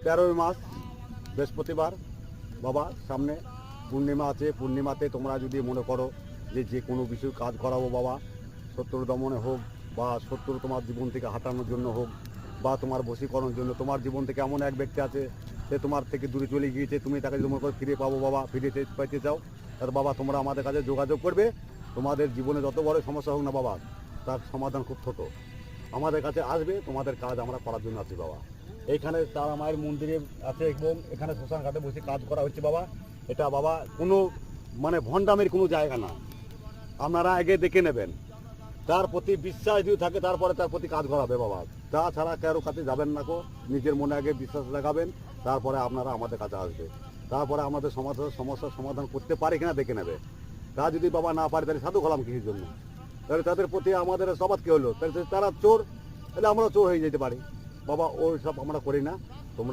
13ই মাস বৃহস্পতিবার বাবা, সামনে পূর্ণিমা আছে। পূর্ণিমাতে তোমরা যদি মনে করো যে কোনো বিষয় কাজ করাবো বাবা, শত্রু দমনে হোক বা শত্রু তোমার জীবন থেকে হাঁটানোর জন্য হোক বা তোমার বশীকরণের জন্য, তোমার জীবন থেকে এমন এক ব্যক্তি আছে সে তোমার থেকে দূরে চলে গিয়েছে, তুমি তাকে যদি মনে করো ফিরে পাবো বাবা, ফিরে পাইতে চাও, তার বাবা তোমরা আমাদের কাছে যোগাযোগ করবে। তোমাদের জীবনে যত বড় সমস্যা হোক না বাবা, তার সমাধান খুব ছোট। আমাদের কাছে আসবে, তোমাদের কাজ আমরা করার জন্য আছি বাবা। এইখানে তারা মায়ের মন্দিরে আছে এবং এখানে শ্মশান ঘাটে বসে কাজ করা হচ্ছে বাবা। এটা বাবা কোনো মানে ভণ্ডামের কোনো জায়গা না, আপনারা আগে দেখে নেবেন। তার প্রতি বিশ্বাস যদি থাকে তারপরে তার প্রতি কাজ করাবে বাবা। তাছাড়া কারো কাছে যাবেন না কো, নিজের মনে আগে বিশ্বাস লাগাবেন, তারপরে আপনারা আমাদের কাছে আসবে। তারপরে আমাদের সমস্যার সমাধান করতে পারে কিনা দেখে নেবে। তা যদি বাবা না পারে তাহলে সাধু কলাম কিছুর জন্য, তাহলে তাদের প্রতি আমাদের সবাদ কী হলো? তাহলে তারা চোর, তাহলে আমরাও চোর হয়ে যেতে পারি বাবা। ওই সব আমরা করি না।